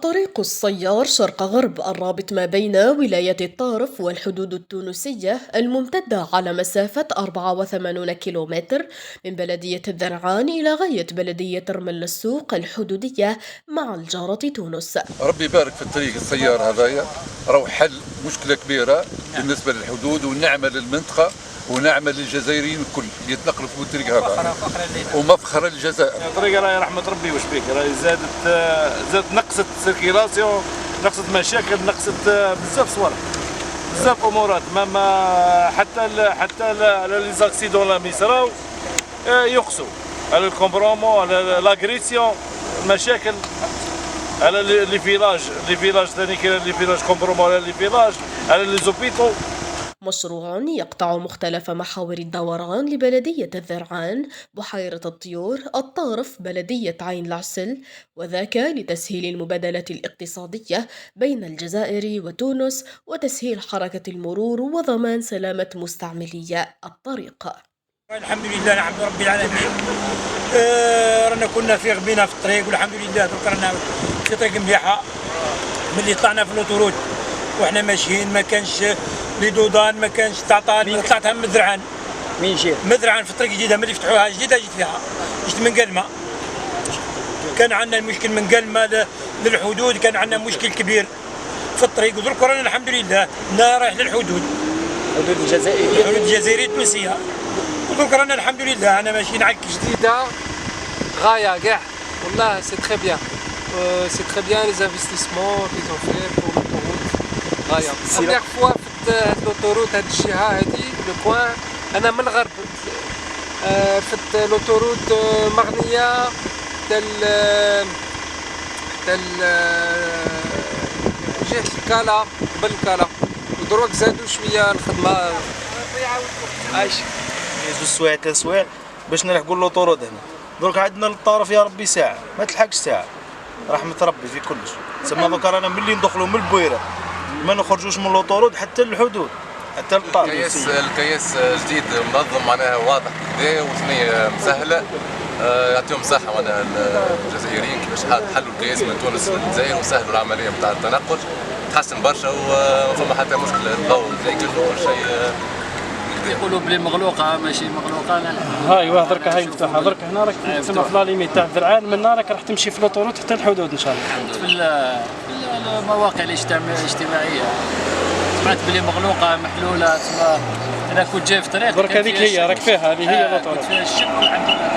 الطريق السيار شرق غرب الرابط ما بين ولاية الطارف والحدود التونسية الممتدة على مسافة 84 كيلومتر من بلدية الذرعان إلى غاية بلدية رمل السوق الحدودية مع الجارة تونس. ربي يبارك في الطريق السيار هذايا، راهو حل مشكلة كبيرة بالنسبة للحدود ونعمة للمنطقة ونعمة للجزائريين الكل يتنقلوا في الطريق هذا ومفخرة للجزائر. الطريق راهي رحمة ربي واش بيك، راهي زادت نقصت سيركيلاسيون، نقصت مشاكل، نقصت بزاف صوالح، بزاف امورات. ما حتى لي زاكسيدون اللي يصراو يقصوا على الكومبرومون، على لاغريسيون، المشاكل على لي فيلاج ثاني كاين لي فيلاج كومبرومون، على لي فيلاج، على لي زوبيتو. مشروع يقطع مختلف محاور الدوران لبلدية الذرعان، بحيرة الطيور، الطارف، بلدية عين العسل، وذاك لتسهيل المبادلة الاقتصادية بين الجزائر وتونس وتسهيل حركة المرور وضمان سلامة مستعملي الطريق. الحمد لله نحمد ربي العالمين. رانا كنا في غبينا في الطريق والحمد لله درك رانا في طريق مليحة. ملي طلعنا في لوطوروت وحنا ماشيين ما كانش لي دودان، ما كانش تعطاني. طلعتها من ذرعان. منين جيت؟ من ذرعان في الطريق الجديدة ملي فتحوها جديدة جيت فيها. جيت من قلمة. كان عندنا المشكل من قلمة للحدود، كان عندنا مشكل كبير في الطريق ودرك رانا الحمد لله رايح للحدود. الحدود الجزائرية. الحدود الجزائرية التونسية. ودرك رانا الحمد لله انا ماشيين عك جديدة غاية كاع والله. سي تري بيان، سي تري بيان لي انفستيسمون كي زون في بور لوطوروت غاية. بروميير فوا فت هاد لوطوروت، هاد الجهة هادي لو بوان. أنا من الغرب فت لوطوروت مغنية حتى جهة الكالا، قبل الكالا، ودروك زادو شوية الخدمة. عايش زوج سوايع 3 سوايع باش نلحقوا لوطوروت هنا. درك عندنا للطرف يا ربي ساعة ما تلحقش ساعة، رحمة ربي في كلش. تسمى دوكا رانا ملي ندخلوا من البويرة ما نخرجوش من لوطوروت حتى للحدود، حتى للطرف. الكياس جديد منظم معناها واضح كذا وثنية مسهلة، يعطيهم الصحة معناها الجزائريين كيفاش حلوا الكياس من تونس للجزائر وسهلوا العملية نتاع التنقل، تحسن برشا وما فما حتى مشكلة. الضوء زي كل شيء يقولوا بلي مغلوقه ماشي مغلوقه. لا هاي واه درك هاي مفتوحه. درك هنا راك تسمى في لاليميت تاع الذرعان، من هنا راك راح تمشي في لوطوروت حتى الحدود ان شاء الله. في المواقع الاجتماعيه سمعت بلي مغلوقه محلوله. تسمى انا كنت جاي في طريق درك هذيك هي راك فيها، هذه هي لوطوروت. فيها الشك والحمد لله.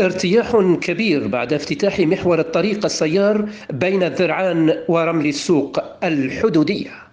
ارتياح كبير بعد افتتاح محور الطريق السيار بين الذرعان ورمل السوق الحدودية.